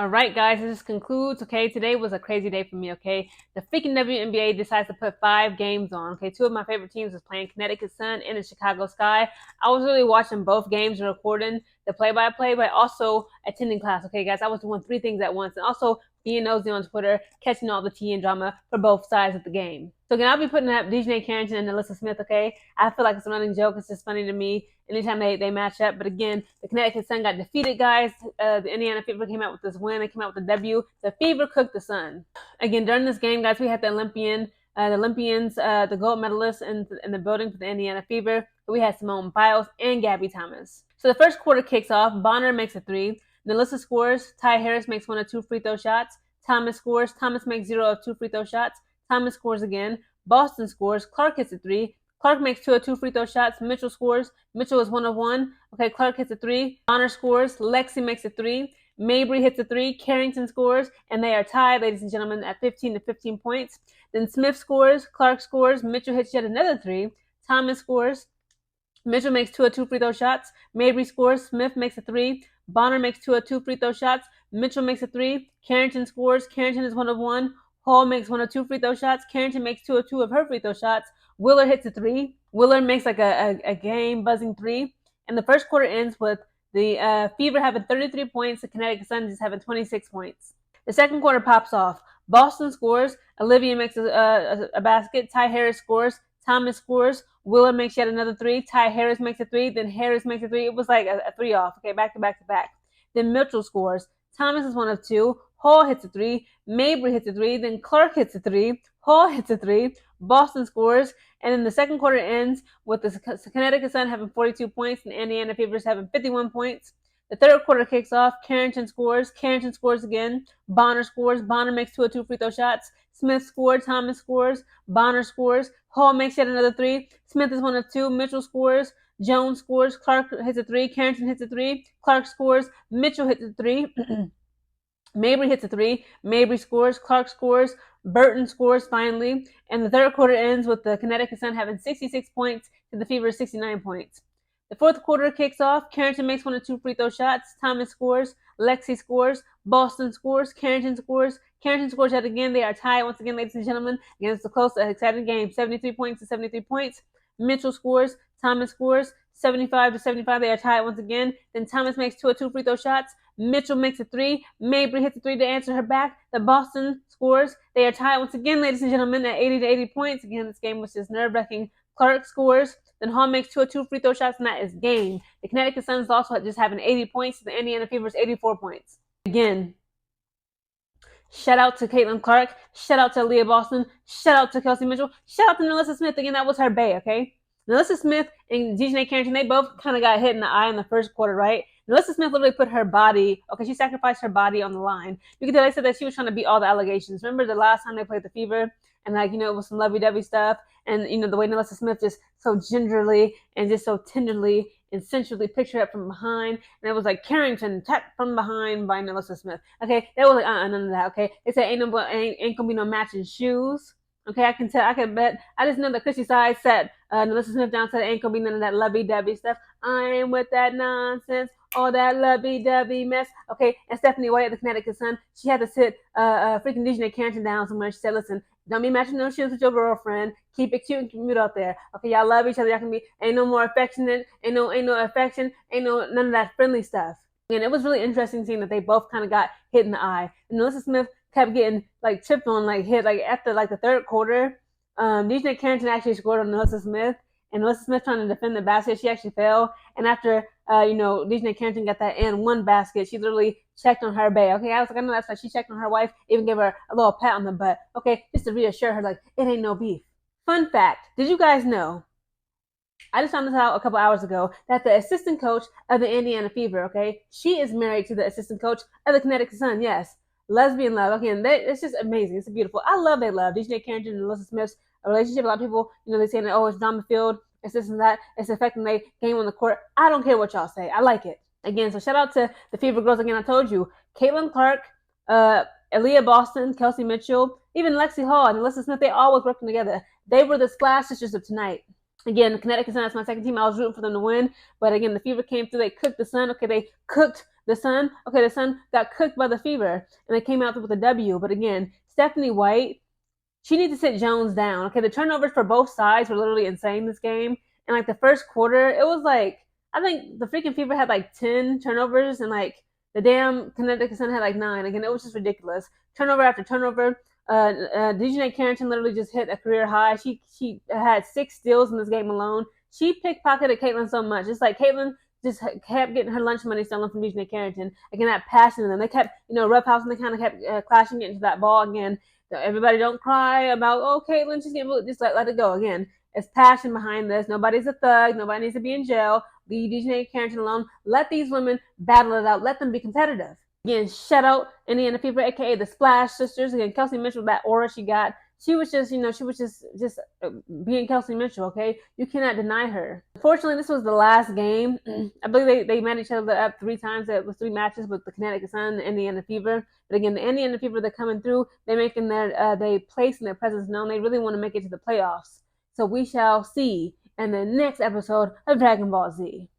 All right, guys, this concludes. Okay, today was a crazy day for me. Okay, the freaking WNBA decides to put 5 games on. Okay, 2 of my favorite teams was playing Connecticut Sun and the Chicago Sky. I was really watching both games and recording the play-by-play, but also attending class. Okay, guys, I was doing 3 things at once, and also being nosy on Twitter, catching all the tea and drama for both sides of the game. So again, I'll be putting up Dijonai, Carrington, and Nalyssa Smith. Okay, I feel like it's a running joke. It's just funny to me anytime they match up. But again, the Connecticut Sun got defeated, guys. The Indiana Fever came out with this win. They came out with a W. The Fever cooked the Sun. Again, during this game, guys, we had the Olympians, the gold medalists in the building for the Indiana Fever. We had Simone Biles and Gabby Thomas. So the first quarter kicks off. Bonner makes a 3. Nalyssa scores. Ty Harris makes 1 of 2 free throw shots. Thomas scores. Thomas makes 0 of 2 free throw shots. Thomas scores again. Boston scores. Clark hits a 3. Clark makes 2 of 2 free throw shots. Mitchell scores. Mitchell is 1 of 1. Okay, Clark hits a 3. Bonner scores. Lexi makes a 3. Mabry hits a 3. Carrington scores. And they are tied, ladies and gentlemen, at 15 to 15 points. Then Smith scores. Clark scores. Mitchell hits yet another 3. Thomas scores. Mitchell makes 2 of 2 free throw shots. Mabry scores. Smith makes a 3. Bonner makes 2 of 2 free throw shots. Mitchell makes a 3. Carrington scores. Carrington is 1 of 1. Hall makes 1 of 2 free throw shots. Carrington makes 2 of 2 of her free throw shots. Willer hits a 3. Willer makes like a game buzzing 3. And the first quarter ends with the Fever having 33 points. The Connecticut Sun just having 26 points. The second quarter pops off. Boston scores. Olivia makes a basket. Ty Harris scores. Thomas scores. Willer makes yet another 3. Ty Harris makes a 3. Then Harris makes a 3. It was like a 3 off. Okay, back to back to back. Then Mitchell scores. Thomas is 1 of 2. Hall hits a 3. Mabry hits a 3. Then Clark hits a 3. Hall hits a 3. Boston scores. And then the second quarter ends with the Connecticut Sun having 42 points and Indiana Fevers having 51 points. The third quarter kicks off. Carrington scores. Carrington scores again. Bonner scores. Bonner makes 2 of 2 free throw shots. Smith scores. Thomas scores. Bonner scores. Hall makes yet another 3. Smith is 1 of 2. Mitchell scores. Jones scores. Clark hits a 3. Carrington hits a 3. Clark scores. Mitchell hits a 3. Mabry hits a 3. Mabry scores. Clark scores. Burton scores finally. And the third quarter ends with the Connecticut Sun having 66 points to the Fever's 69 points. The fourth quarter kicks off. Carrington makes 1 of 2 free throw shots. Thomas scores. Lexi scores. Boston scores. Carrington scores. Carrington scores yet again. They are tied once again, ladies and gentlemen. Again, it's a close, exciting game. 73 points to 73 points. Mitchell scores. Thomas scores. 75 to 75. They are tied once again. Then Thomas makes 2 of 2 free throw shots. Mitchell makes a 3. Mabry hits a 3 to answer her back. The Boston scores. They are tied once again, ladies and gentlemen, at 80 to 80 points. Again, this game was just nerve-wracking. Clark scores. Then Hall makes 2 of 2 free throw shots, and that is game. The Connecticut Suns also just having 80 points. The Indiana Fever's 84 points. Again, shout out to Caitlin Clark. Shout out to Leah Boston. Shout out to Kelsey Mitchell. Shout out to Nalyssa Smith. Again, that was her bae, okay? Nalyssa Smith and Dijonai Carrington, they both kind of got hit in the eye in the first quarter, right? Nalyssa Smith literally put her body, okay, she sacrificed her body on the line. You can tell they said that she was trying to beat all the allegations. Remember the last time they played the Fever? And like, it was some lovey-dovey stuff. And, the way Nalyssa Smith just so gingerly and just so tenderly and sensually picked her up from behind. And it was like Carrington tapped from behind by Nalyssa Smith. Okay, they were like, none of that, okay? They said ain't gonna be no matching shoes. Okay, I can bet. I just know that Chrissy Side said, Nalyssa Smith down said ain't gonna be none of that lovey-dovey stuff. I ain't with that nonsense. All that lovey-dovey mess. Okay, and Stephanie White at the Connecticut Sun, she had to sit freaking Dijonai Carrington down somewhere. She said, listen, don't be matching those shoes with your girlfriend. Keep it cute and cute out there. Okay, y'all love each other. Y'all can be, ain't no more affectionate. Ain't no affection. Ain't none of that friendly stuff. And it was really interesting seeing that they both kind of got hit in the eye. And Nalyssa Smith kept getting like tripped on, like hit, like after like the third quarter. Dijonai Carrington actually scored on Nalyssa Smith. And Nalyssa Smith trying to defend the basket, she actually fell. And after, Dijonai Carrington got that and one basket, she literally checked on her bae. Okay, I was like, I know that's why she checked on her wife, even gave her a little pat on the butt. Okay, just to reassure her, like, it ain't no beef. Fun fact, did you guys know, I just found this out a couple hours ago, that the assistant coach of the Indiana Fever, okay, she is married to the assistant coach of the Connecticut Sun, yes. Lesbian love. Okay, and it's just amazing. It's beautiful. I love they love. Dijonai Carrington and Nalyssa Smith's relationship. A lot of people, they say that, oh, it's drama filled, it's this and that, it's affecting their game on the court. I don't care what y'all say. I like it. Again, so shout out to the Fever girls. Again, I told you, Caitlin Clark, Aaliyah Boston, Kelsey Mitchell, even Lexi Hall and Nalyssa Smith, they always working together. They were the Splash Sisters of tonight. Again, the Connecticut Sun, that's my second team. I was rooting for them to win. But again, the Fever came through. They cooked the Sun. Okay, they cooked The Sun, okay, the Sun got cooked by the Fever, and they came out with a W. But again, Stephanie White, she needs to sit Jones down. Okay, the turnovers for both sides were literally insane this game. And like the first quarter, it was like I think the freaking Fever had like 10 turnovers, and like the damn Connecticut Sun had like 9. Again, it was just ridiculous. Turnover after turnover. Dijonai Carrington literally just hit a career high. She had 6 steals in this game alone. She pickpocketed Caitlin so much. It's like Caitlin just kept getting her lunch money stolen from Dijonai Carrington. Again, that passion in them. They kept, roughhousing. They kind of kept clashing into that ball again. Everybody don't cry about, oh, Caitlin, she's getting, just let it go. Again, it's passion behind this. Nobody's a thug. Nobody needs to be in jail. Leave Dijonai Carrington alone. Let these women battle it out. Let them be competitive. Again, shout out Indiana Fever, aka the Splash Sisters. Again, Kelsey Mitchell, that aura she got. She was just, being Kelsey Mitchell, okay? You cannot deny her. Unfortunately, this was the last game. I believe they met each other up 3 times. It was 3 matches with the Connecticut Sun and the Indiana Fever. But again, the Indiana Fever, they're coming through. They're making they placing their presence known. They really want to make it to the playoffs. So we shall see in the next episode of Dragon Ball Z.